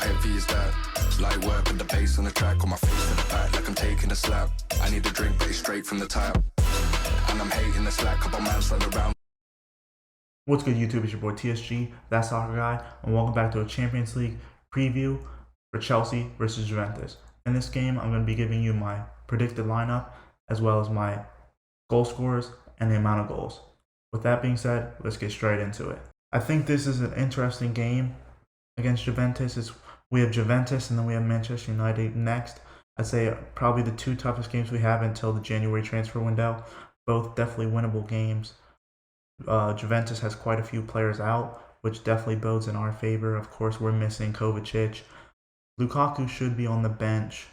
What heavy is that? Light work with the bass on the track, on my face to the back like I'm taking a slap. I need a drink, but it's straight from the tap. And I'm hating the slack, couple mans run around. What's good, YouTube? It's your boy TSG, that soccer guy, and welcome back to a Champions League preview for Chelsea versus Juventus. In this game, I'm going to be giving you my predicted lineup as well as my goal scorers and the amount of goals. With that being said, let's get straight into it. I think this is an interesting game against Juventus. We have Juventus and then we have Manchester United next. I'd say probably the two toughest games we have until the January transfer window. Both definitely winnable games. Juventus has quite a few players out, which definitely bodes in our favor. Of course, we're missing Kovacic. Lukaku should be on the bench.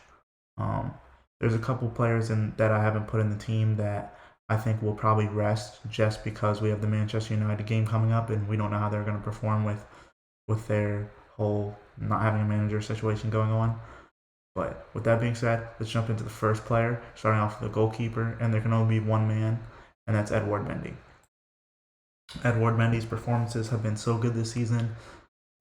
There's a couple players that I haven't put in the team that I think will probably rest just because we have the Manchester United game coming up and we don't know how they're going to perform with their whole not having a manager situation going on. But with that being said, let's jump into the first player, starting off with the goalkeeper, and there can only be one man, and that's Edouard Mendy. Edouard Mendy's performances have been so good this season.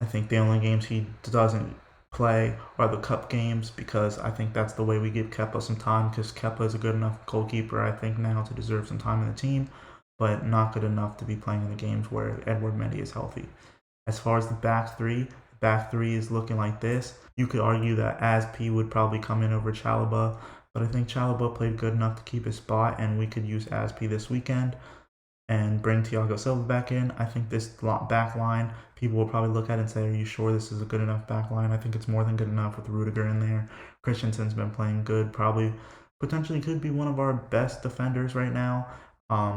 I think the only games he doesn't play are the cup games because I think that's the way we give Kepa some time because Kepa is a good enough goalkeeper, I think, now to deserve some time in the team, but not good enough to be playing in the games where Edouard Mendy is healthy. As far as the back three is looking like this. You could argue that Aspi would probably come in over Chalobah, but I think Chalobah played good enough to keep his spot, and we could use Aspi this weekend and bring Thiago Silva back in. I think this back line, people will probably look at it and say, are you sure this is a good enough back line? I think it's more than good enough with Rudiger in there. Christensen's been playing good, probably potentially could be one of our best defenders right now.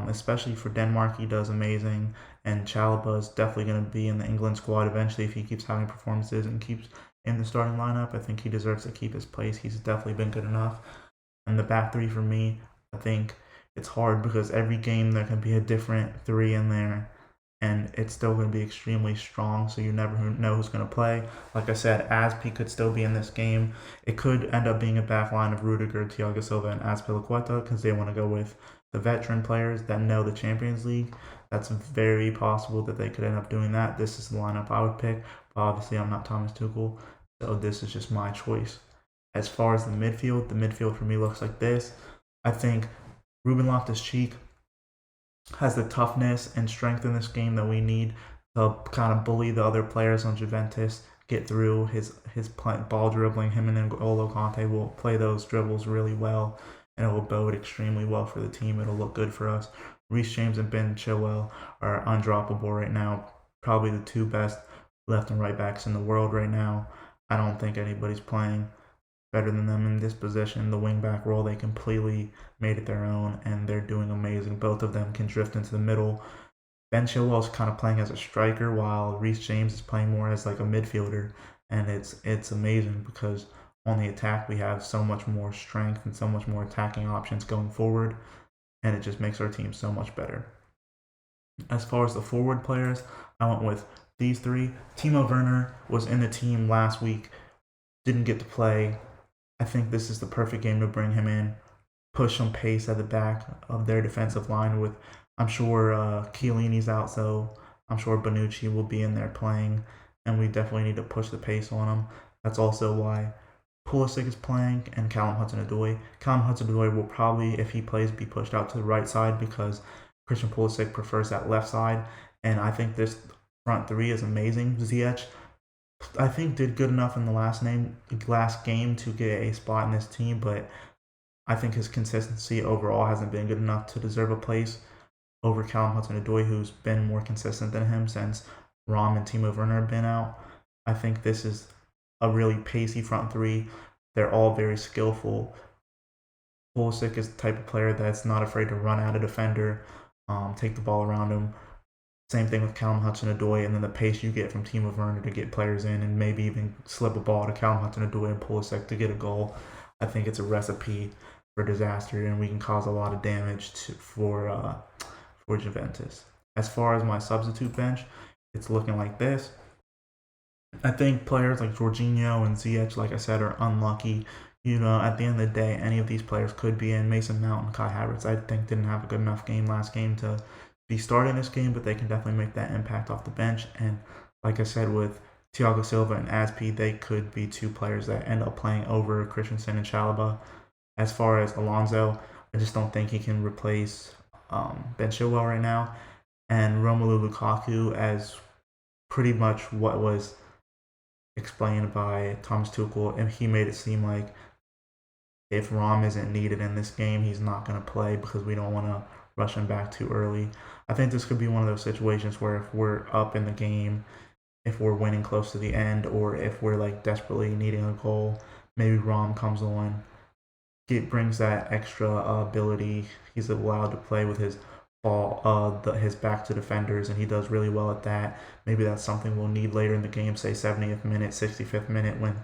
Especially for Denmark, he does amazing, and Chalobah is definitely going to be in the England squad eventually if he keeps having performances and keeps in the starting lineup. I think he deserves to keep his place. He's definitely been good enough. And the back three for me, I think it's hard because every game there can be a different three in there, and it's still going to be extremely strong, so you never know who's going to play. Like I said, Aspi could still be in this game. It could end up being a back line of Rudiger, Thiago Silva, and Azpilicueta because they want to go with the veteran players that know the Champions League. That's very possible that they could end up doing that. This is the lineup I would pick, but obviously I'm not Thomas Tuchel, so this is just my choice. As far as the midfield for me looks like this. I think Ruben Loftus-Cheek has the toughness and strength in this game that we need to kind of bully the other players on Juventus, get through his ball dribbling. Him and N'Golo Kante will play those dribbles really well, and it will bode extremely well for the team. It'll look good for us. Reece James and Ben Chilwell are undroppable right now. Probably the two best left and right backs in the world right now. I don't think anybody's playing better than them in this position. The wing back role, they completely made it their own, and they're doing amazing. Both of them can drift into the middle. Ben Chilwell is kind of playing as a striker, while Reece James is playing more as like a midfielder, and it's amazing because on the attack we have so much more strength and so much more attacking options going forward, and it just makes our team so much better. As far as the forward players, I went with these three. Timo Werner was in the team last week, didn't get to play. I think this is the perfect game to bring him in, push some pace at the back of their defensive line with, I'm sure Chiellini's out, so I'm sure Bonucci will be in there playing, and we definitely need to push the pace on him. That's also why Pulisic is playing and Callum Hudson-Odoi. Callum Hudson-Odoi will probably, if he plays, be pushed out to the right side because Christian Pulisic prefers that left side, and I think this front three is amazing. Ziyech, I think, did good enough in the last game to get a spot in this team, but I think his consistency overall hasn't been good enough to deserve a place over Callum Hudson-Odoi, who's been more consistent than him since Rom and Timo Werner have been out. I think this is a really pacey front three. They're all very skillful. Pulisic is the type of player that's not afraid to run at a defender, take the ball around him. Same thing with Callum Hudson-Odoi, and then the pace you get from Timo Werner to get players in and maybe even slip a ball to Callum Hudson-Odoi and Pulisic to get a goal. I think it's a recipe for disaster, and we can cause a lot of damage for Juventus. As far as my substitute bench, it's looking like this. I think players like Jorginho and Ziyech, like I said, are unlucky. At the end of the day, any of these players could be in. Mason Mount and Kai Havertz, I think, didn't have a good enough game last game to be starting this game, but they can definitely make that impact off the bench. And like I said, with Thiago Silva and Aspi, they could be two players that end up playing over Christensen and Chalobah. As far as Alonso, I just don't think he can replace Ben Chilwell right now. And Romelu Lukaku, as pretty much what was explained by Thomas Tuchel, and he made it seem like if Rom isn't needed in this game, he's not going to play because we don't want to rush him back too early. I think this could be one of those situations where if we're up in the game, if we're winning close to the end, or if we're like desperately needing a goal, maybe Rom comes on. It brings that extra ability. He's allowed to play with his ball, his back to defenders, and he does really well at that. Maybe that's something we'll need later in the game, say 70th minute, 65th minute, when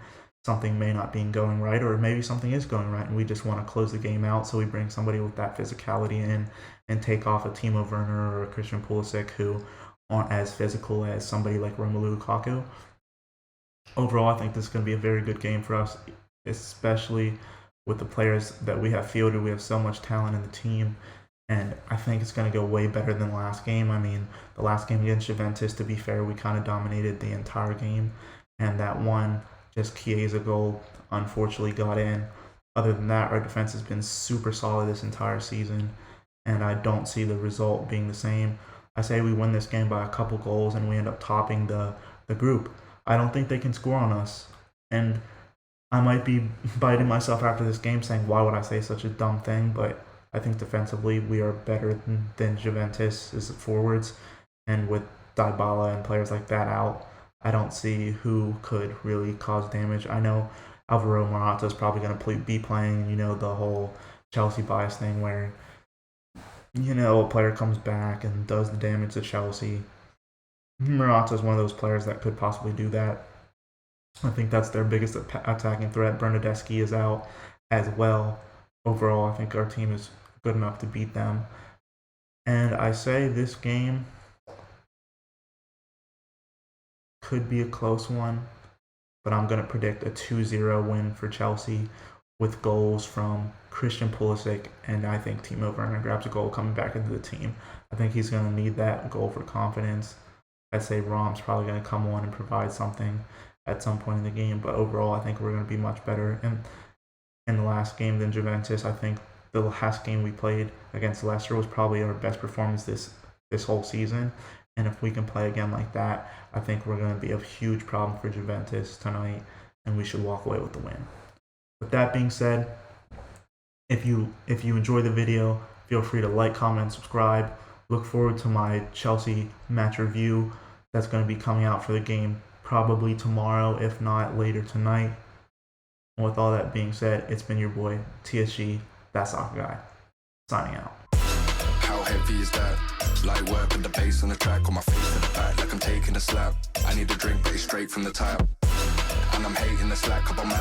something may not be going right, or maybe something is going right and we just want to close the game out, so we bring somebody with that physicality in and take off a Timo Werner or a Christian Pulisic who aren't as physical as somebody like Romelu Lukaku. Overall, I think this is going to be a very good game for us, especially with the players that we have fielded. We have so much talent in the team, and I think it's going to go way better than the last game. I mean, the last game against Juventus, to be fair, we kind of dominated the entire game, and that one, just Chiesa goal, unfortunately got in. Other than that, our defense has been super solid this entire season, and I don't see the result being the same. I say we win this game by a couple goals and we end up topping the group. I don't think they can score on us, and I might be biting myself after this game saying, why would I say such a dumb thing? But I think defensively we are better than Juventus as forwards, and with Dybala and players like that out, I don't see who could really cause damage. I know Alvaro Morata is probably going to be playing, the whole Chelsea bias thing where, a player comes back and does the damage to Chelsea. Morata is one of those players that could possibly do that. I think that's their biggest attacking threat. Bernardeschi is out as well. Overall, I think our team is good enough to beat them. And I say this game could be a close one, but I'm going to predict a 2-0 win for Chelsea with goals from Christian Pulisic, and I think Timo Werner grabs a goal coming back into the team. I think he's going to need that goal for confidence. I'd say Rom's probably going to come on and provide something at some point in the game, but overall I think we're going to be much better in the last game than Juventus. I think the last game we played against Leicester was probably our best performance this whole season, and if we can play again like that, I think we're going to be a huge problem for Juventus tonight, and we should walk away with the win. With that being said, if you enjoy the video, feel free to like, comment, and subscribe. Look forward to my Chelsea match review that's going to be coming out for the game probably tomorrow, if not later tonight. And with all that being said, it's been your boy, TSG, that soccer guy, signing out. How heavy is that? Light work with the bass on the track, on my face to the back like I'm taking a slap. I need a drink, but it's straight from the tap. And I'm hating the slack, couple man